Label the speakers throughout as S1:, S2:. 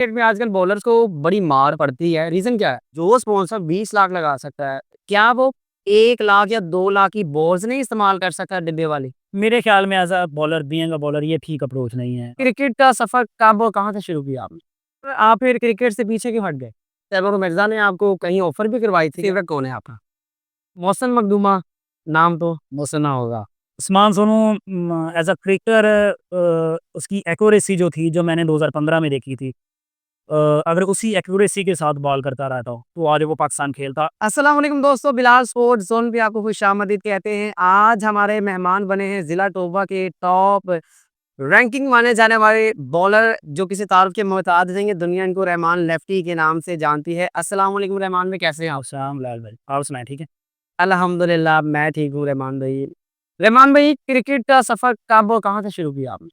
S1: Cricket में आजकल bowlers को बड़ी मार पड़ती है, रीज़न क्या है? जो स्पॉन्सर 20 लाख लगा सकता है, क्या वो 1 लाख या 2 लाख की बॉल्स नहीं इस्तेमाल कर सकता डिब्बे वाली?
S2: मेरे ख्याल में as a bowler being a bowler ये ठीक अप्रोच नहीं है।
S1: क्रिकेट का सफ़र कब और कहाँ से शुरू किया आपने? और आप फिर क्रिकेट से पीछे क्यों हट गए? तैमूर मिर्ज़ा ने आपको कहीं ऑफ़र भी करवाई थी? फ़ेवरेट कौन है आपका? मोहसिन मखदूमा, नाम तो सुना होगा।
S2: Usman Sonu as a cricketer उसकी एक्यूरेसी जो थी, जो मैंने 2015 में देखी थी, अगर उसी एक्यूरेसी के साथ बॉल करता रहता तो आज वो पाकिस्तान खेलता।
S1: अस्सलाम वालेकुम दोस्तों, बिलाल स्पोर्ट्स ज़ोन पे आपको खुशामदीद कहते हैं। आज हमारे मेहमान बने हैं ज़िला टोबा के टॉप रैंकिंग माने जाने वाले बॉलर जो किसी तारुफ के मोहताज नहीं है। दुनिया इनको रहमान लेफ्टी के नाम से जानती है। अस्सलाम वालेकुम रहमान भाई, कैसे हैं आप?
S2: शाम लाल भाई, आप सुनाएँ ठीक है?
S1: अल्हम्दुलिल्लाह मैं ठीक हूँ रहमान भाई। रहमान भाई, क्रिकेट का सफ़र कब और कहाँ से शुरू किया आपने?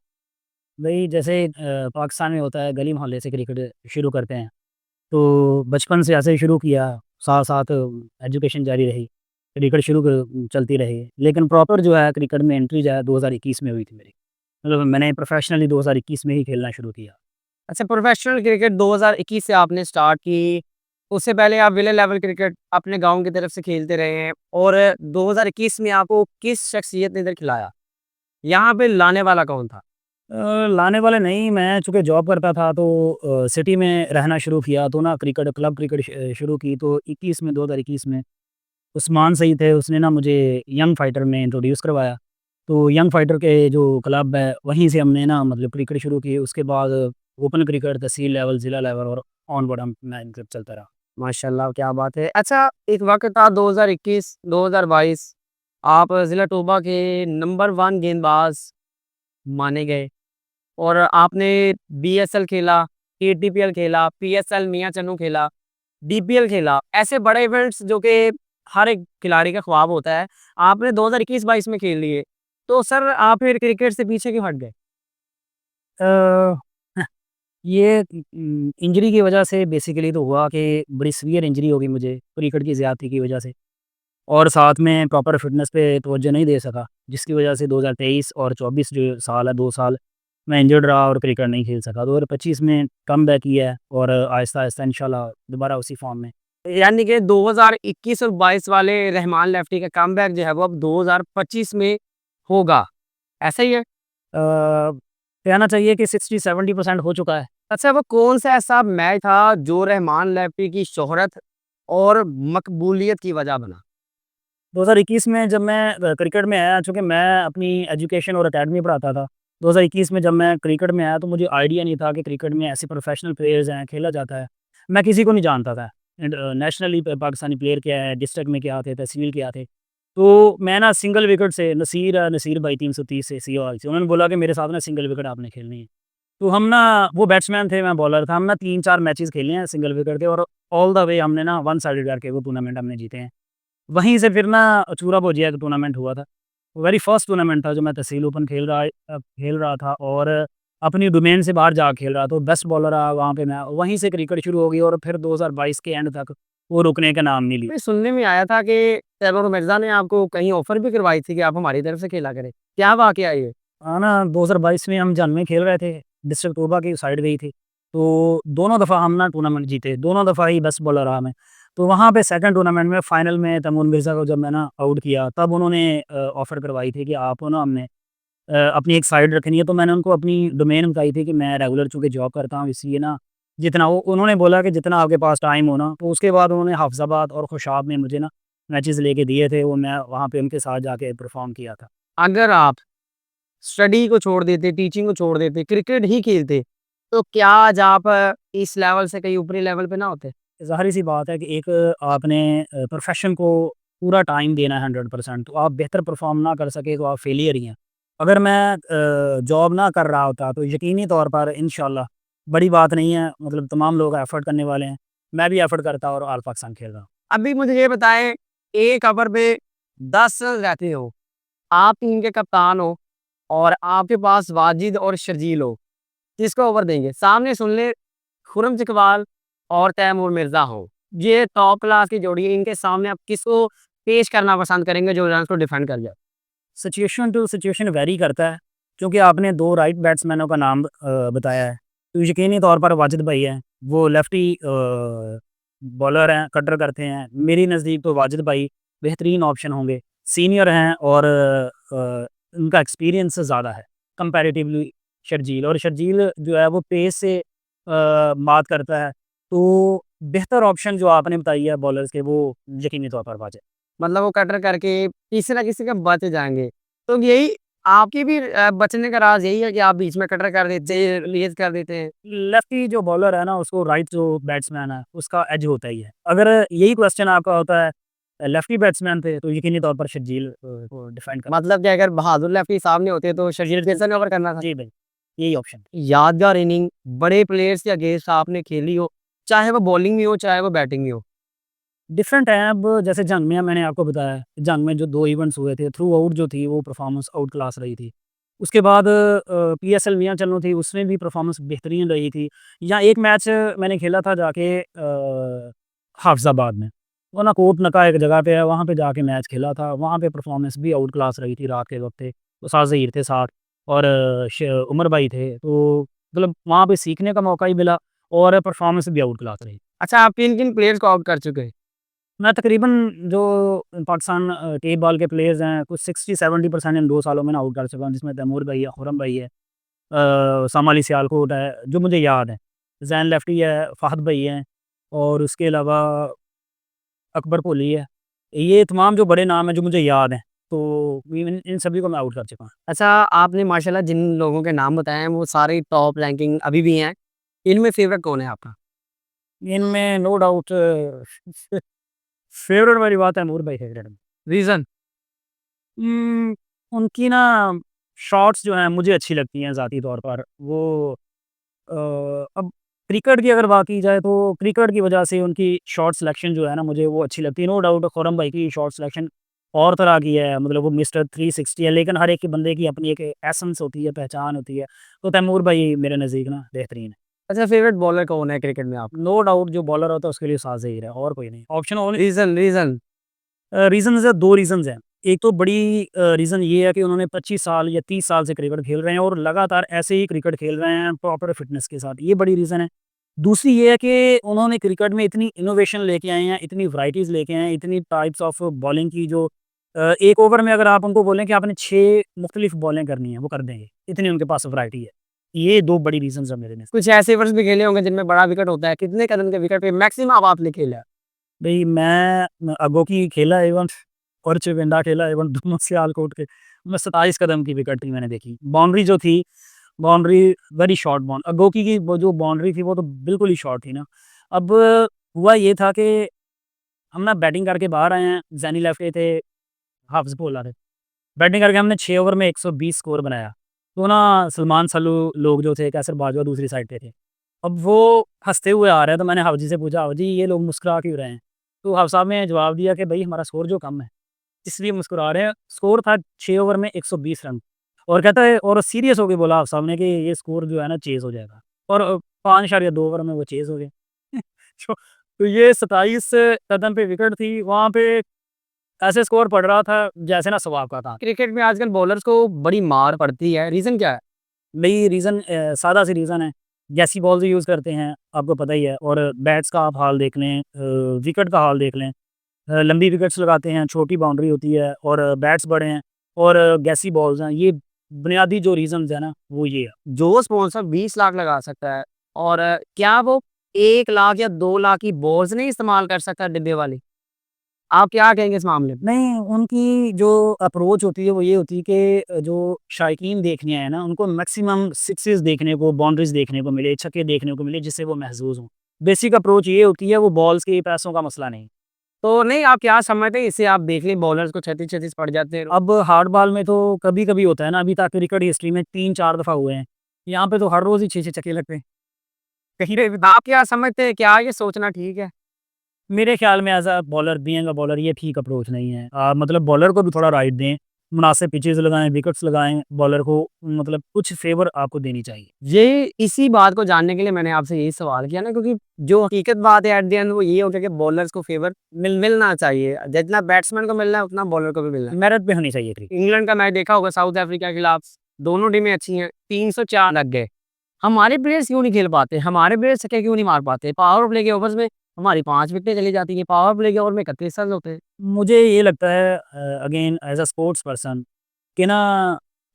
S2: भई जैसे पाकिस्तान में होता है गली मोहल्ले से क्रिकेट शुरू करते हैं, तो बचपन से ऐसे ही शुरू किया, साथ-साथ एजुकेशन जारी रही, क्रिकेट शुरू चलती रही। लेकिन प्रॉपर जो है क्रिकेट में एंट्री जो है 2021 में हुई थी मेरी। मतलब मैंने प्रोफ़ेशनली 2021 में ही खेलना शुरू किया।
S1: अच्छा, प्रोफ़ेशनल क्रिकेट 2021 से आपने स्टार्ट की। उससे पहले आप विलेज लेवल क्रिकेट अपने गाँव की तरफ से खेलते रहे हैं और 2021 में आपको किस शख्सियत ने इधर खिलाया? यहाँ पे लाने वाला कौन था?
S2: लाने वाले नहीं, मैं चूँकि जॉब करता था तो सिटी में रहना शुरू किया तो ना क्रिकेट क्लब क्रिकेट शुरू की तो 21 में 2021 में उस्मान सही थे, उसने ना मुझे यंग फाइटर में इंट्रोड्यूस करवाया। तो यंग फाइटर के जो क्लब है वहीं से हमने ना मतलब क्रिकेट शुरू की। उसके बाद ओपन क्रिकेट, तहसील लेवल, ज़िला लेवल और ऑनवर्ड हम मैं मतलब चलता रहा।
S1: माशाल्लाह, क्या बात है। अच्छा, एक वक़्त था 2021, 2022 आप ज़िला टोबा के नंबर 1 गेंदबाज़ माने गए और आपने बीएसएल खेला, केटीपीएल खेला, पीएसएल मियां चन्नू खेला, डीपीएल खेला। ऐसे बड़े इवेंट्स जो कि हर एक खिलाड़ी का ख्वाब होता है, आपने 2021-22 में खेल लिए। तो सर आप फिर क्रिकेट से पीछे क्यों हट गए?
S2: अ, ये इंजरी की वजह से बेसिकली तो हुआ कि बड़ी सीवियर इंजरी हो गई मुझे क्रिकेट की ज़्यादती की वजह से और साथ में प्रॉपर फ़िटनेस पे तवज्जो नहीं दे सका, जिसकी वजह से 2023 और 24 जो साल है 2 साल मैं इंजर्ड रहा और क्रिकेट नहीं खेल सका। 2025 में कमबैक किया है और आहिस्ता-आहिस्ता इंशाल्लाह दोबारा उसी फ़ॉर्म में।
S1: यानी कि 2021 और 22 वाले रहमान लेफ्टी का कमबैक जो है वो अब 2025 में होगा, ऐसा ही है?
S2: कहना चाहिए कि 60-70% हो चुका है।
S1: अच्छा, वो कौन-सा ऐसा मैच था जो रहमान लेफ्टी की शोहरत और मकबूलियत की वजह बना?
S2: 2021 में जब मैं क्रिकेट में आया, चूँकि मैं अपनी एजुकेशन और अकेडमी पढ़ाता था। 2021 में जब मैं क्रिकेट में आया तो मुझे आइडिया नहीं था कि क्रिकेट में ऐसे प्रोफ़ेशनल प्लेयर्स हैं, खेला जाता है। मैं किसी को नहीं जानता था। नेशनली पाकिस्तानी प्लेयर क्या है, डिस्ट्रिक्ट में क्या थे, तहसील क्या थे। तो मैं ना सिंगल विकेट से नसीर भाई 330 से सीओआई से, उन्होंने बोला कि मेरे साथ ना सिंगल विकेट आपने खेलनी है। तो हम ना वो बैट्समैन थे, मैं बॉलर था। हम ना 3-4 मैचेज़ खेले हैं सिंगल विकेट के और ऑल द वे हमने ना वन साइडेड करके वो टूर्नामेंट हमने जीते हैं। वहीं से फिर ना चूरा भुजिया का टूर्नामेंट हुआ था। वेरी फर्स्ट टूर्नामेंट था जो मैं तहसील ओपन खेल रहा था और अपनी डोमेन से बाहर जा खेल रहा था। बेस्ट बॉलर रहा वहाँ पे मैं। वहीं से क्रिकेट शुरू हो गई और फिर 2022 के एंड तक वो रुकने का नाम नहीं ली।
S1: ये सुनने में आया था कि तैमूर मिर्ज़ा ने आपको कहीं ऑफ़र भी करवाई थी कि आप हमारी तरफ से खेला करें। क्या वाक़या है ये?
S2: हाँ ना, 2022 में हम जानवे खेल रहे थे, डिस्ट्रिक्ट तोबा की साइड गई थी। तो दोनों दफ़ा हम ना टूर्नामेंट जीते, दोनों दफ़ा ही बेस्ट बॉलर रहा मैं। तो वहाँ पे सेकंड टूर्नामेंट में फाइनल में तैमूर मिर्ज़ा को जब मैं ना आउट किया, तब उन्होंने ऑफ़र करवाई थी कि आप ना हमने अपनी एक साइड रखनी है। तो मैंने उनको अपनी डोमेन बताई थी कि मैं रेगुलर चूँकि जॉब करता हूँ, इसलिए ना जितना वो उन्होंने बोला कि जितना आपके पास टाइम हो ना, तो उसके बाद उन्होंने हाफ़िज़ाबाद और खुशाब में मुझे ना मैचेज़ लेके दिए थे, वो मैं वहाँ पे उनके साथ जाके परफ़ॉर्म किया था।
S1: अगर आप स्टडी को छोड़ देते, टीचिंग को छोड़ देते, क्रिकेट ही खेलते, तो क्या आज आप इस लेवल से कहीं ऊपरी लेवल पे ना होते?
S2: ज़ाहिर-सी बात है कि एक आपने प्रोफ़ेशन को पूरा टाइम देना है 100%, तो आप बेहतर परफ़ॉर्म ना कर सके तो आप फेलियर ही हैं। अगर मैं जॉब ना कर रहा होता तो यकीनी तौर पर इंशाल्लाह बड़ी बात नहीं है, मतलब तमाम लोग एफ़र्ट करने वाले हैं। मैं भी एफ़र्ट करता और ऑल पाकिस्तान खेल रहा हूँ।
S1: अभी मुझे ये बताएँ, एक ओवर पे 10 रन रहते हो, आप टीम के कप्तान हो और आपके पास वाजिद और शर्जील हो, किसको ओवर देंगे? सामने सुन लें, खुर्रम इकबाल और तैमूर मिर्ज़ा हो। ये टॉप क्लास की जोड़ी है, इनके सामने आप किसको पेश करना पसंद करेंगे जो रन्स को डिफेंड कर जाए?
S2: सिचुएशन टू सिचुएशन वैरी करता है, क्योंकि आपने 2 राइट बैट्समैनों का नाम बताया है। तो यकीनी तौर पर वाजिद भाई हैं, वो लेफ्टी बॉलर हैं, कटर करते हैं। मेरी नज़दीक तो वाजिद भाई बेहतरीन ऑप्शन होंगे। सीनियर हैं और उनका एक्सपीरियंस ज़्यादा है कंपैरेटिवली शर्जील, और शर्जील जो है वो पेस से मात करता है। तो बेहतर ऑप्शन जो आपने बताई है बॉलर्स के, वो यकीनी तौर पर वाजिद।
S1: मतलब वो कटर करके किसी ना किसी का बच जाएँगे। तो यही आपकी भी बचने का राज़ यही है कि आप बीच में कटर कर देते हैं, रिलीज़ कर देते हैं?
S2: लेफ्टी जो बॉलर है ना, उसको राइट जो बैट्समैन है, उसका एज होता ही है। अगर यही क्वेश्चन आपका होता है लेफ्टी बैट्समैन पे, तो यकीनी तौर पर शर्जील को डिफेंड कर।
S1: मतलब कि अगर बहादुर लेफ्टी सामने होते तो शर्जील कैसे कवर करना था?
S2: जी भाई, यही ऑप्शन।
S1: यादगार इनिंग बड़े प्लेयर्स के अगेंस्ट आपने खेली हो, चाहे वो बॉलिंग में हो, चाहे वो बैटिंग में हो।
S2: डिफरेंट है। अब जैसे जंग में मैंने आपको बताया, जंग में जो 2 इवेंट्स हुए थे, थ्रू आउट जो थी वो परफॉर्मेंस आउट क्लास रही थी। उसके बाद पीएसएल मियां चन्नू थी, उसमें भी परफॉर्मेंस बेहतरीन रही थी। या एक मैच मैंने खेला था जाके हाफिज़ाबाद में, वो ना कोट नका एक जगह पे है, वहाँ पे जाके मैच खेला था। वहाँ पे परफॉर्मेंस भी आउट क्लास रही थी रात के वक्त थे। उस्ताद ज़हीर थे साथ, और उमर भाई थे। तो मतलब वहाँ पे सीखने का मौका ही मिला, और परफॉर्मेंस भी आउट क्लास रही।
S1: अच्छा, आप किन-किन प्लेयर्स को आउट कर चुके हैं?
S2: मैं तकरीबन जो पाकिस्तान टेप बॉल के प्लेयर्स हैं, कुछ 60-70% इन 2 सालों में ना आउट कर चुका हूँ, जिसमें तैमूर भाई है, खुरम भाई है, उसामा अली सियालकोट है, जो मुझे याद है। ज़ैन लेफ्टी है, फ़हद भाई हैं, और उसके अलावा अकबर कोहली है। ये तमाम जो बड़े नाम हैं जो मुझे याद हैं, तो इन इन सभी को मैं आउट कर चुका हूँ।
S1: अच्छा, आपने माशाल्लाह जिन लोगों के नाम बताए हैं, वो सारे टॉप रैंकिंग अभी भी हैं। इनमें फ़ेवरेट कौन है आपका?
S2: इनमें नो डाउट फ़ेवरेट वाली बात है, तैमूर भाई फ़ेवरेट है।
S1: रीज़न?
S2: उम, उनकी ना शॉट्स जो हैं मुझे अच्छी लगती हैं ज़ाती तौर पर। वो अ, अब क्रिकेट की अगर बात की जाए, तो क्रिकेट की वजह से उनकी शॉट सिलेक्शन जो है ना, मुझे वो अच्छी लगती है। नो डाउट खुरम भाई की शॉट सिलेक्शन और तरह की है, मतलब वो मिस्टर 360 है, लेकिन हर एक के बंदे की अपनी एक एसेंस होती है, पहचान होती है। तो तैमूर भाई मेरे नज़दीक ना बेहतरीन है।
S1: अच्छा, फ़ेवरेट बॉलर कौन है क्रिकेट में आपका?
S2: नो डाउट जो बॉलर होता है उसके लिए साज़ ज़हीर है, और कोई नहीं। Option only
S1: reason?
S2: रीज़न्स है, 2 रीज़न्स हैं। एक तो बड़ी रीज़न ये है कि उन्होंने 25 साल या 30 साल से क्रिकेट खेल रहे हैं, और लगातार ऐसे ही क्रिकेट खेल रहे हैं प्रॉपर फ़िटनेस के साथ, ये बड़ी रीज़न है। दूसरी ये है कि उन्होंने क्रिकेट में इतनी इनोवेशन लेके आए हैं, इतनी वैराइटीज़ लेके आए हैं, इतनी टाइप्स ऑफ बॉलिंग की, जो 1 ओवर में अगर आप उनको बोलें कि आपने 6 मुख्तलिफ बॉलें करनी है, वो कर देंगे। इतनी उनके पास वैराइटी है। ये 2 बड़ी रीज़न्स हैं मेरे नज़र।
S1: कुछ ऐसे ओवर्स भी खेले होंगे जिनमें बड़ा विकेट होता है। कितने कदम के विकेट पे मैक्सिमम आपने खेला है?
S2: भई मैं अगोकी खेला एवन और चिविंडा खेला एवन, दोनों सियालकोट के। मैं 27 कदम की विकेट थी मैंने देखी। बाउंड्री जो थी, बाउंड्री वेरी शॉर्ट अगोकी की वो जो बाउंड्री थी, वो तो बिल्कुल ही शॉर्ट थी ना। अब हुआ ये था कि हम ना बैटिंग करके बाहर आए हैं, ज़ैनी लेफ्ट पे थे, हाफ़िज़ बॉलर थे। बैटिंग करके हमने 6 ओवर में 120 स्कोर बनाया। तो ना सलमान सल्लू लोग जो थे, कैसर बाजवा दूसरी साइड पे थे। अब वो हँसते हुए आ रहे हैं, तो मैंने हाफ़ी जी से पूछा, हाफ़ी जी ये लोग मुस्कुरा क्यों रहे हैं? तो हाफ़ी साहब ने जवाब दिया कि भई हमारा स्कोर जो कम है, इसलिए मुस्कुरा रहे हैं। स्कोर था 6 ओवर में 120 रन, और कहता है, और सीरियस होके बोला हाफ़ी साहब ने कि ये स्कोर जो है ना चेज़ हो जाएगा, और 5.2 ओवर में वो चेज़ हो गए। तो ये 27 कदम पे विकेट थी, वहाँ पे ऐसे स्कोर पड़ रहा था जैसे ना सवाब का था।
S1: क्रिकेट में आजकल बॉलर्स को बड़ी मार पड़ती है, रीज़न क्या है?
S2: भई रीज़न सादा सी रीज़न है, गैसी बॉल्स यूज़ करते हैं, आपको पता ही है, और बैट्स का आप हाल देख लें, विकेट का हाल देख लें। लंबी विकेट्स लगाते हैं, छोटी बाउंड्री होती है, और बैट्स बड़े हैं, और गैसी बॉल्स हैं। ये बुनियादी जो रीज़न्स हैं ना, वो ये है।
S1: जो स्पॉन्सर 20 लाख लगा सकता है और क्या वो 1 लाख या 2 लाख की बॉल्स नहीं इस्तेमाल कर सकता डिब्बे वाली? आप क्या कहेंगे इस मामले में?
S2: नहीं, उनकी जो अप्रोच होती है वो ये होती है कि जो शायकीन देखने आए हैं ना, उनको मैक्सिमम सिक्सेस देखने को, बाउंड्रीज़ देखने को मिले, छक्के देखने को मिले, जिससे वो महज़ूज़ हों। बेसिक अप्रोच ये होती है, वो बॉल्स के पैसों का मसला नहीं।
S1: तो नहीं आप क्या समझते हैं इससे आप देख लें बॉलर्स को 36-36 पड़ जाते हैं।
S2: अब हार्ड बॉल में तो कभी-कभी होता है ना, अभी तक क्रिकेट हिस्ट्री में 3-4 दफ़ा हुए हैं। यहाँ पे तो हर रोज़ ही 6-6 छक्के लगते हैं।
S1: कहीं पे भी आप क्या समझते हैं क्या ये सोचना ठीक है?
S2: मेरे ख़्याल में as a bowler, being a bowler, ये ठीक अप्रोच नहीं है। मतलब बॉलर को भी थोड़ा राइट दें, मुनासिब पिचेज़ लगाएँ, विकेट्स लगाएँ, बॉलर को मतलब कुछ फ़ेवर आपको देनी चाहिए।
S1: ये इसी बात को जानने के लिए मैंने आपसे यही सवाल किया ना क्योंकि जो हकीकत बात है एट द एंड वो ये हो गया कि बॉलर्स को फेवर मिलना चाहिए। जितना बैट्समैन को मिलना है उतना बॉलर को भी मिलना है।
S2: मेरिट पे होनी चाहिए क्रिकेट।
S1: इंग्लैंड का मैच देखा होगा साउथ अफ्रीका के खिलाफ, दोनों टीमें अच्छी हैं, 304 लग गए। हमारे प्लेयर्स क्यों नहीं खेल पाते? हमारे प्लेयर्स छक्के क्यों नहीं मार पाते? पावर प्ले के ओवर्स में हमारी 5 विकेटें चली जाती हैं, पावर प्ले के ओवर में 31 रन होते हैं।
S2: मुझे ये लगता है again as a sports person कि ना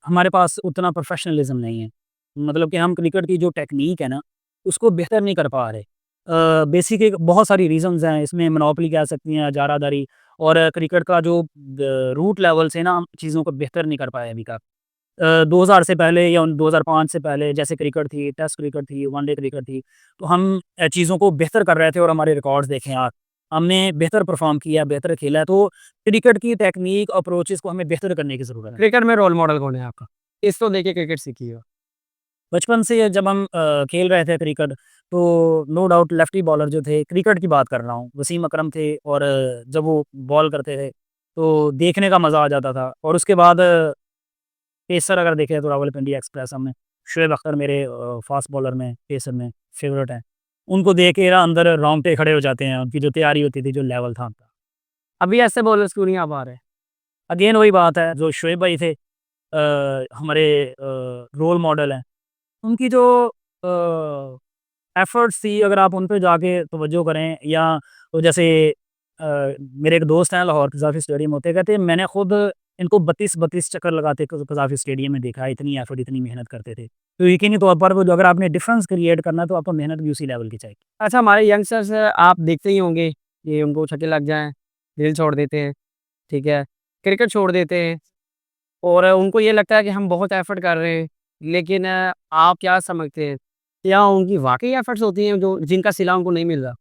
S2: हमारे पास उतना प्रोफ़ेशनलिज़्म नहीं है। मतलब कि हम क्रिकेट की जो टेक्नीक है ना, उसको बेहतर नहीं कर पा रहे। बेसिक एक बहुत सारी रीज़न्स हैं, इसमें मोनोपोली कह सकती हैं, इजारादारी और क्रिकेट का जो रूट लेवल से ना हम चीज़ों को बेहतर नहीं कर पाए अभी तक। 2000 से पहले या उन 2005 से पहले जैसे क्रिकेट थी, टेस्ट क्रिकेट थी, वनडे क्रिकेट थी, तो हम चीज़ों को बेहतर कर रहे थे और हमारे रिकॉर्ड्स देखें आप। हमने बेहतर परफ़ॉर्म किया, बेहतर खेला है, तो क्रिकेट की टेक्नीक, अप्रोचेज़ को हमें बेहतर करने की ज़रूरत है।
S1: क्रिकेट में रोल मॉडल कौन है आपका? इसको देख के क्रिकेट सीखी हो?
S2: बचपन से जब हम खेल रहे थे क्रिकेट, तो नो डाउट लेफ्टी बॉलर जो थे, क्रिकेट की बात कर रहा हूँ, वसीम अकरम थे और जब वो बॉल करते थे, तो देखने का मज़ा आ जाता था और उसके बाद पेसर अगर देखें तो रावलपिंडी एक्सप्रेस हमने शोएब अख्तर मेरे फ़ास्ट बॉलर में, पेसर में फ़ेवरेट हैं। उनको देख के ना अंदर रोंगटे खड़े हो जाते हैं, उनकी जो तैयारी होती थी, जो लेवल था उनका।
S1: अभी ऐसे बॉलर्स क्यों नहीं आ पा रहे?
S2: अगेन वही बात है, जो शोएब भाई थे हमारे रोल मॉडल हैं। उनकी जो अ, एफ़र्ट्स थी अगर आप उन पे जाके तवज्जो करें या तो जैसे मेरे एक दोस्त हैं लाहौर कज़ाफ़ी स्टेडियम होते कहते हैं मैंने खुद इनको 32-32 चक्कर लगाते कज़ाफ़ी स्टेडियम में देखा है, इतनी एफ़र्ट, इतनी मेहनत करते थे। तो यकीनी तौर पर वो जो अगर आपने डिफ़रेंस क्रिएट करना है तो आपको मेहनत भी उसी लेवल की चाहिए।
S1: अच्छा हमारे यंगस्टर्स आप देखते ही होंगे कि उनको छक्के लग जाएँ, खेल छोड़ देते हैं, ठीक है? क्रिकेट छोड़ देते हैं और उनको ये लगता है कि हम बहुत एफ़र्ट कर रहे हैं, लेकिन आप क्या समझते हैं? क्या उनकी वाक़ई एफ़र्ट्स होती हैं जो जिनका सिला उनको नहीं मिल रहा?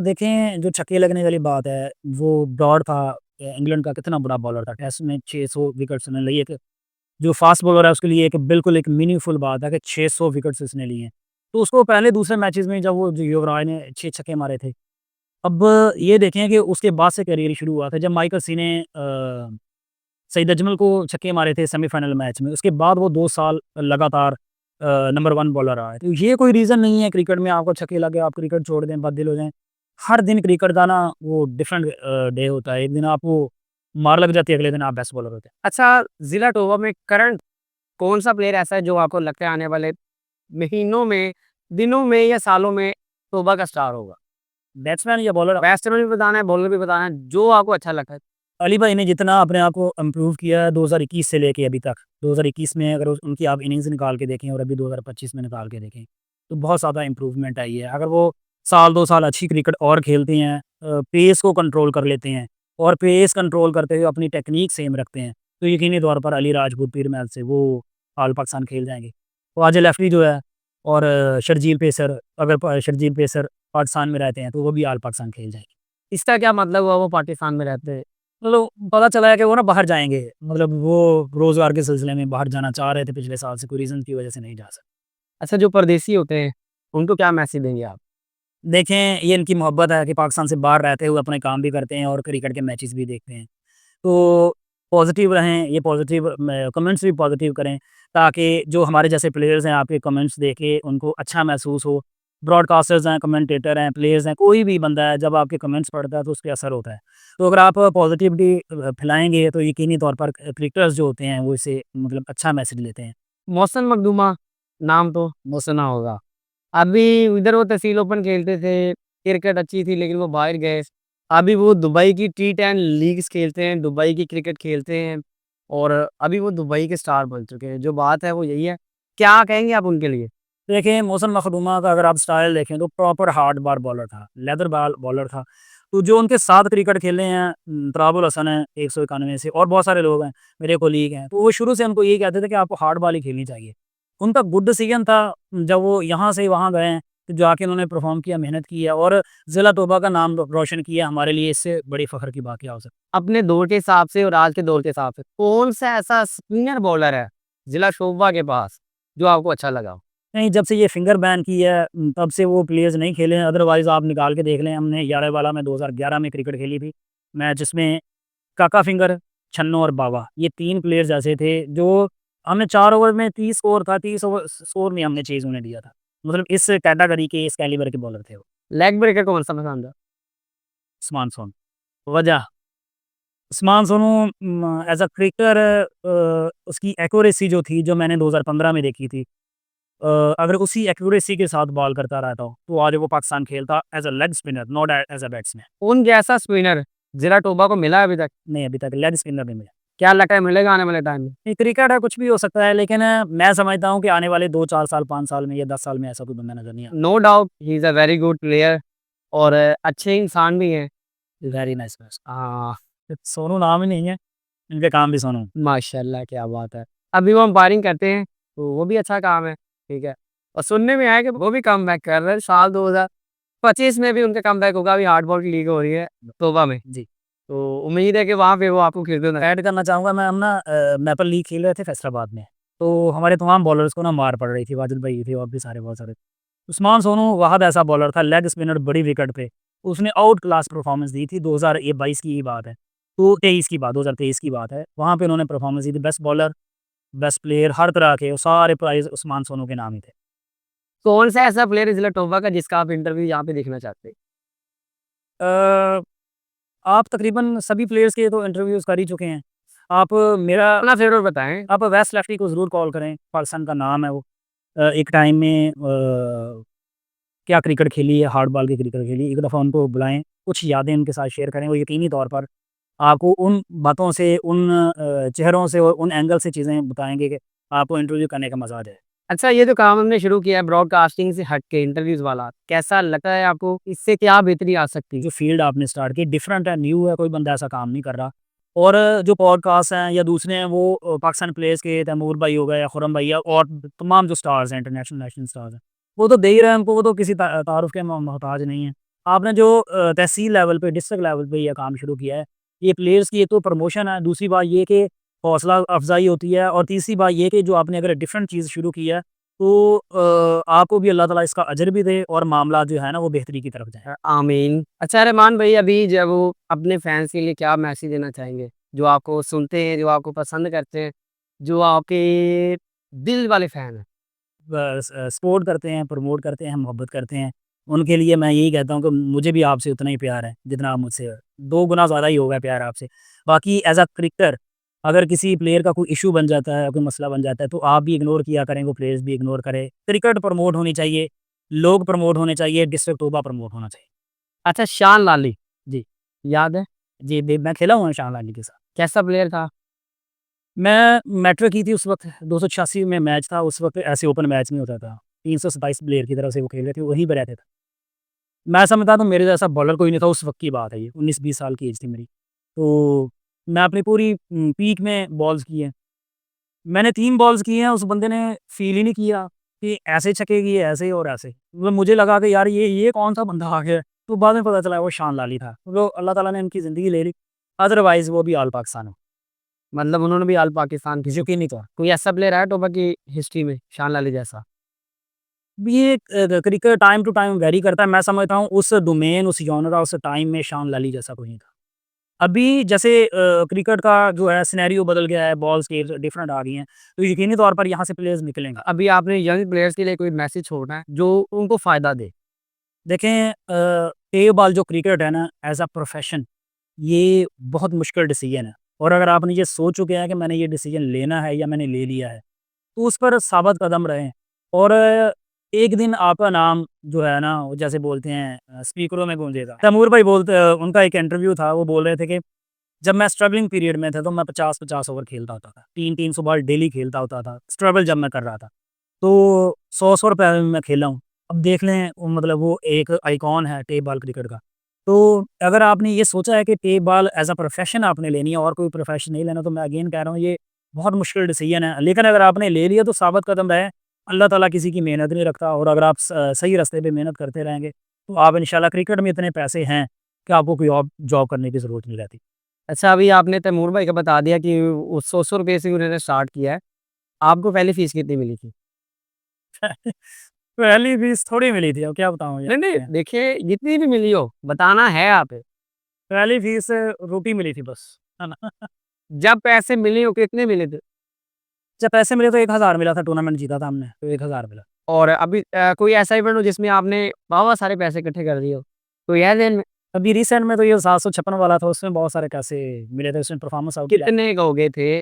S2: देखें जो छक्के लगने वाली बात है, वो ब्रॉड था इंग्लैंड का कितना बड़ा बॉलर था, टेस्ट में 600 विकेट्स उसने लिए एक जो फ़ास्ट बॉलर है उसके लिए एक बिल्कुल एक मीनिंगफुल बात है कि 600 विकेट्स उसने लिए हैं। तो उसको पहले दूसरे मैचेज़ में जब वो जो युवराज ने 6 छक्के मारे थे। अब ये देखें कि उसके बाद से करियर शुरू हुआ था जब माइकल सी ने सईद अजमल को छक्के मारे थे सेमीफ़ाइनल मैच में। उसके बाद वो 2 साल लगातार नंबर 1 बॉलर रहा है। तो ये कोई रीज़न नहीं है क्रिकेट में आपको छक्के लगे, आप क्रिकेट छोड़ दें, बददिल हो जाएँ। हर दिन क्रिकेट का ना वो डिफरेंट डे होता है। एक दिन आपको मार लग जाती है, अगले दिन आप बेस्ट बॉलर होते हैं।
S1: अच्छा ज़िला टोबा में करंट कौन-सा प्लेयर ऐसा है जो आपको लगता है आने वाले महीनों में, दिनों में या सालों में तोबा का स्टार होगा?
S2: बैट्समैन या बॉलर
S1: बैट्समैन भी बताना है, बॉलर भी बताना है, जो आपको अच्छा लगता है।
S2: अली भाई ने जितना अपने आप को इम्प्रूव किया है 2021 से लेके अभी तक, 2021 में अगर उनकी आप इनिंग्स निकाल के देखें और अभी 2025 में निकाल के देखें, तो बहुत ज़्यादा इम्प्रूवमेंट आई है। अगर वो साल 2 साल अच्छी क्रिकेट और खेलते हैं पेस को कंट्रोल कर लेते हैं और पेस कंट्रोल करते हुए अपनी टेक्नीक सेम रखते हैं, तो यकीनी तौर पर अली राजपूत पीर महल से वो ऑल पाकिस्तान खेल जाएँगे। तो आज लेफ्टी जो है और शर्जील पेसर अगर शर्जील पेसर पाकिस्तान में रहते हैं, तो वो भी ऑल पाकिस्तान खेल जाएँगे।
S1: इसका क्या मतलब हुआ वो पाकिस्तान में रहते हैं?
S2: मतलब पता चला है कि वो ना बाहर जाएँगे, मतलब वो रोज़गार के सिलसिले में बाहर जाना चाह रहे थे पिछले साल से, कोई रीज़न की वजह से नहीं जा सके।
S1: अच्छा जो परदेसी होते हैं, उनको क्या मैसेज देंगे आप?
S2: देखें, ये इनकी मोहब्बत है कि पाकिस्तान से बाहर रहते हुए अपने काम भी करते हैं और क्रिकेट के मैचेस भी देखते हैं। तो पॉज़िटिव रहें, ये पॉज़िटिव म कमेंट्स भी पॉज़िटिव करें, ताकि जो हमारे जैसे प्लेयर्स हैं, आपके कमेंट्स देख के उनको अच्छा महसूस हो। ब्रॉडकास्टर्स हैं, कमेंटेटर हैं, प्लेयर्स हैं, कोई भी बंदा है, जब आपके कमेंट्स पढ़ता है, तो उस पे असर होता है। तो अगर आप पॉज़िटिविटी फैलाएँगे, तो यकीनी तौर पर क्रिकेटर्स जो होते हैं, वो इससे मतलब अच्छा मैसेज लेते हैं।
S1: मोहसिन मखदूमा, नाम तो सुना होगा। अभी इधर वो तहसील ओपन खेलते थे, क्रिकेट अच्छी थी लेकिन वो बाहर गए। अभी वो दुबई की टी10 लीग्स खेलते हैं, दुबई की क्रिकेट खेलते हैं और अभी वो दुबई के स्टार बन चुके हैं। जो बात है वो यही है। क्या कहेंगे आप उनके लिए?
S2: देखिए, मोहसिन मखदूमा का अगर आप स्टाइल देखें तो प्रॉपर हार्ड बार बॉलर था, लेदर बॉल बॉलर था। तो जो उनके साथ क्रिकेट खेले हैं तराबुल हसन है 191 से और बहुत सारे लोग हैं, मेरे कोलीग हैं, तो वो शुरू से हमको यही कहते थे कि आपको हार्ड बॉल ही खेलनी चाहिए। उनका गुड डिसीजन था जब वो यहाँ से वहाँ गए हैं, तो जाके उन्होंने परफ़ॉर्म किया, मेहनत की है और ज़िला तोबा का नाम रोशन किया, हमारे लिए इससे बड़ी फ़ख्र की बात क्या हो सकती है।
S1: अपने दौर के हिसाब से और आज के दौर के हिसाब से कौन-सा ऐसा स्पिनर बॉलर है, ज़िला शोबा के पास, जो आपको अच्छा लगा हो?
S2: नहीं, जब से ये फिंगर बैन की है तब से वो प्लेयर्स नहीं खेले हैं, अदरवाइज़ आप निकाल के देख लें, हमने यारावाला में 2011 में क्रिकेट खेली थी, मैच जिसमें काका फिंगर, छन्नो और बावा, ये 3 प्लेयर्स ऐसे थे जो हमने 4 ओवर में 30 स्कोर था, 30 ओवर स्कोर नहीं हमने चेज़ होने दिया था। मतलब इस कैटेगरी के, इस कैलिबर के बॉलर थे वो,
S1: लेग ब्रेकर कौन-सा पसंद है?
S2: उस्मान सोन।
S1: वजह?
S2: Usman Sonu as a cricketer उसकी एक्यूरेसी जो थी, जो मैंने 2015 में देखी थी अगर उसी एक्यूरेसी के साथ बॉल करता रहता हूँ, तो आज वो पाकिस्तान खेलता as a leg spinner, not as a batsman.
S1: उन जैसा स्पिनर ज़िला टोबा को मिला है अभी तक?
S2: नहीं, अभी तक लेग स्पिनर नहीं मिला।
S1: क्या लगता है मिलेगा आने वाले टाइम में?
S2: नहीं, क्रिकेट है, कुछ भी हो सकता है, लेकिन मैं समझता हूँ कि आने वाले 2-4 साल, 5 साल में या 10 साल में ऐसा कोई बंदा नज़र नहीं आता।
S1: No doubt he is a very good player और अच्छे इंसान भी हैं।
S2: Very nice person.
S1: हाँ,
S2: सोनू नाम ही नहीं है, इनके काम भी सोनू।
S1: माशाल्लाह क्या बात है। अभी वो अंपायरिंग करते हैं, तो वो भी अच्छा काम है, ठीक है। और सुनने में आया कि वो भी कमबैक कर रहे हैं, साल 2025 में भी उनका कमबैक होगा, अभी हार्ड बॉल की लीग हो रही है तोबा में।
S2: जी।
S1: तो उम्मीद है कि वहाँ पे वो आपको खेलते नज़र
S2: ऐड करना चाहूँगा मैं, हम ना मैपल लीग खेल रहे थे फैसलाबाद में, तो हमारे तमाम बॉलर्स को ना मार पड़ रही थी, वाजिद भाई थे और भी सारे बहुत सारे। उस्मान सोनू वहाद ऐसा बॉलर था, लेग स्पिनर बड़ी विकेट पे, उसने आउट क्लास परफॉर्मेंस दी थी। 2022 की ही बात है, तो 23 की बात, 2023 की बात है। वहाँ पे उन्होंने परफॉर्मेंस दी थी, बेस्ट बॉलर, बेस्ट प्लेयर, हर तरह के, सारे प्राइज़ उस्मान सोनू के नाम ही थे।
S1: कौन-सा ऐसा प्लेयर है ज़िला टोबा का जिसका आप इंटरव्यू यहाँ पे देखना चाहते हैं?
S2: अ, आप तकरीबन सभी प्लेयर्स के तो इंटरव्यूज़ कर ही चुके हैं। आप मेरा
S1: अपना फ़ेवरेट बताएँ।
S2: आप वेस्ट लेफ्टी को ज़रूर कॉल करें, पाकिस्तान का नाम है वो। एक टाइम में क्या क्रिकेट खेली है, हार्ड बॉल की क्रिकेट खेली, एक दफ़ा उनको बुलाएँ, कुछ यादें उनके साथ शेयर करें, वो यकीनी तौर पर आपको उन बातों से, उन चेहरों से और उन एंगल से चीज़ें बताएँगे कि आपको इंटरव्यू करने का मज़ा आ जाए।
S1: अच्छा ये जो काम हमने शुरू किया है ब्रॉडकास्टिंग से हट के इंटरव्यूज़ वाला, कैसा लगता है आपको? इससे क्या बेहतरी आ सकती है?
S2: जो फ़ील्ड आपने स्टार्ट की डिफरेंट है, न्यू है, कोई बंदा ऐसा काम नहीं कर रहा। और जो पॉडकास्ट हैं या दूसरे हैं वो पाकिस्तान प्लेयर्स के, तैमूर भाई हो गए या खुरम भैया और तमाम जो स्टार्स हैं, इंटरनेशनल, नेशनल स्टार्स हैं, वो तो दे ही रहे हैं हमको, वो तो किसी तारुफ़ के मोहताज नहीं है। आपने जो तहसील लेवल पे, डिस्ट्रिक्ट लेवल पे ये काम शुरू किया है, ये प्लेयर्स की एक तो प्रमोशन है, दूसरी बात ये कि हौसला अफ़ज़ाई होती है, और तीसरी बात ये कि जो आपने अगर डिफरेंट चीज़ शुरू की है, तो आपको भी अल्लाह ताला इसका अजर भी दे और मामला जो है ना वो बेहतरी की तरफ जाए।
S1: आमीन। अच्छा रहमान भाई अभी जब वो अपने फैन्स के लिए क्या मैसेज देना चाहेंगे? जो आपको सुनते हैं, जो आपको पसंद करते हैं, जो आपके दिल वाले फैन हैं?
S2: सपोर्ट करते हैं, प्रमोट करते हैं, मोहब्बत करते हैं, उनके लिए मैं यही कहता हूँ कि मुझे भी आपसे उतना ही प्यार है, जितना आप मुझसे है। 2 गुना ज़्यादा ही होगा प्यार आपसे। बाकी एज़ अ क्रिकेटर अगर किसी प्लेयर का कोई इश्यू बन जाता है, कोई मसला बन जाता है, तो आप भी इग्नोर किया करें, वो प्लेयर्स भी इग्नोर करें। क्रिकेट प्रमोट होनी चाहिए, लोग प्रमोट होने चाहिए, डिस्ट्रिक्ट तोबा प्रमोट होना चाहिए।
S1: अच्छा शान लाली,
S2: जी,
S1: याद है?
S2: जी, मैं खेला हूँ शाह अली के साथ।
S1: कैसा प्लेयर था?
S2: मैं मैट्रिक की थी उस वक़्त, 286 में मैच था, उस वक़्त ऐसे ओपन मैच नहीं होता था। 327 प्लेयर की तरफ से वो खेल रहे थे, वहीं पे रहते थे। मैं समझता था मेरे जैसा बॉलर कोई नहीं था, उस वक़्त की बात है ये, 19-20 साल की एज थी मेरी। तो मैं अपनी पूरी पीक में बॉल्स किए हैं। मैंने 3 बॉल्स किए हैं, उस बंदे ने फ़ील ही नहीं किया कि ऐसे छक्के किए, ऐसे और ऐसे। मतलब मुझे लगा कि यार ये कौन-सा बंदा आ गया है, तो बाद में पता चला वो शान लाली था। तो अल्लाह ताला ने उनकी ज़िंदगी ले ली, अदरवाइज़ वो भी ऑल पाकिस्तान है,
S1: मतलब उन्होंने भी ऑल पाकिस्तान की
S2: यकीनी तौर।
S1: कोई ऐसा प्लेयर है टोबा की हिस्ट्री में शान लाली जैसा?
S2: ये cricket time to time vary करता है, मैं समझता हूँ उस डोमेन, उस जॉनरा, उस टाइम में शान लाली जैसा कोई नहीं था। अभी जैसे क्रिकेट का जो है सिनेरियो बदल गया है, बॉल्स के डिफरेंट आ गई हैं, तो यकीनी तौर पर यहाँ से प्लेयर्स निकलेंगे।
S1: अभी आपने यंग प्लेयर्स के लिए कोई मैसेज छोड़ना है जो उनको फ़ायदा दे?
S2: देखें टेप बॉल जो क्रिकेट है ना एज़ अ प्रोफ़ेशन, ये बहुत मुश्किल डिसीजन है, और अगर आपने ये सोच चुके हैं कि मैंने ये डिसीजन लेना है या मैंने ले लिया है, तो उस पर साबित कदम रहें। और एक दिन आपका नाम जो है ना, वो जैसे बोलते हैं स्पीकरों में गूंजेगा। तैमूर भाई उनका एक इंटरव्यू था, वो बोल रहे थे कि जब मैं स्ट्रगलिंग पीरियड में था, तो मैं 50-50 ओवर खेलता होता था। 3-300 बॉल डेली खेलता होता था, स्ट्रगल जब मैं कर रहा था। तो 100-100 रुपए में मैं खेला हूँ। अब देख लें मतलब वो एक आइकॉन है टेप बॉल क्रिकेट का। तो अगर आपने ये सोचा है कि tape ball as a profession आपने लेनी है और कोई प्रोफ़ेशन नहीं लेना, तो मैं अगेन कह रहा हूँ ये बहुत मुश्किल डिसीजन है। लेकिन अगर आपने ले लिया तो साबित कदम रहें, अल्लाह ताला किसी की मेहनत नहीं रखता, और अगर आप सही रास्ते पे मेहनत करते रहेंगे, तो आप इंशाल्लाह, क्रिकेट में इतने पैसे हैं कि आपको कोई और जॉब करने की ज़रूरत नहीं रहती।
S1: अच्छा अभी आपने तैमूर भाई का बता दिया कि वो ₹100 से उन्होंने स्टार्ट किया है। आपको पहली फीस कितनी मिली थी?
S2: पहली फीस थोड़ी मिली थी, अब क्या बताऊँ
S1: नहीं, नहीं,
S2: यार।
S1: देखिए जितनी भी मिली हो, बताना है आप।
S2: पहली फीस रोटी मिली थी बस, है ना?
S1: जब पैसे मिले हो कितने मिले थे?
S2: जब पैसे मिले तो 1000 मिला था, टूर्नामेंट जीता था हमने, तो 1000 मिला।
S1: और अभी कोई ऐसा इवेंट हो जिसमें आपने वाह-वाह सारे पैसे इकट्ठे कर दिए हो? कोई है ज़हन में?
S2: अभी रिसेंट में तो ये 756 वाला था, उसमें बहुत सारे पैसे मिले थे, उसमें परफॉर्मेंस आउट किया।
S1: कितने का हो गए थे?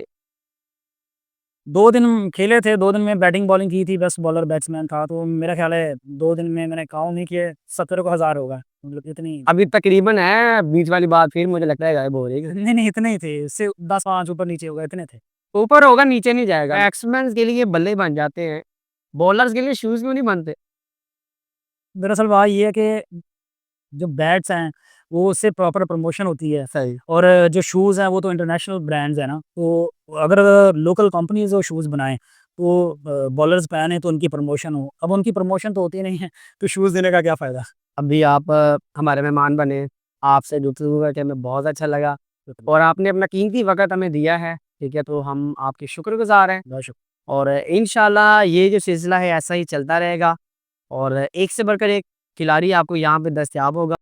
S2: 2 दिन खेले थे, 2 दिन में बैटिंग बॉलिंग की थी, बेस्ट बॉलर बैट्समैन था, तो मेरा ख़्याल है 2 दिन में मैंने काउंट नहीं किए, 70 को 1000 होगा, मतलब इतनी
S1: अभी तकरीबन है, बीच वाली बात फिर मुझे लगता है गायब हो रही है।
S2: नहीं, इतने ही थे, इससे 10-5 ऊपर-नीचे होगा, इतने थे।
S1: ऊपर होगा, नीचे नहीं जाएगा। बैट्समैन के लिए बल्ले बन जाते हैं, बॉलर्स के लिए शूज़ क्यों नहीं बनते?
S2: दरअसल बात ये है कि जो बैट्स हैं, वो उससे प्रॉपर प्रमोशन होती है
S1: सही।
S2: और जो शूज़ हैं, वो तो इंटरनेशनल ब्रांड्स हैं ना, तो अगर लोकल कंपनीज़ वो शूज़ बनाएँ, तो बॉलर्स पहने तो उनकी प्रमोशन हो। अब उनकी प्रमोशन तो होती नहीं है, तो शूज़ देने का क्या फ़ायदा?
S1: अभी आप हमारे मेहमान बने, आपसे गुफ्तगू करके हमें बहुत अच्छा लगा और आपने अपना कीमती वक़्त हमें दिया है, ठीक है? तो हम आपके शुक्रगुज़ार हैं
S2: बहुत शुक्रिया।
S1: और इंशाल्लाह ये जो सिलसिला है ऐसा ही चलता रहेगा और एक से बढ़कर एक खिलाड़ी आपको यहाँ पे दस्तयाब होगा।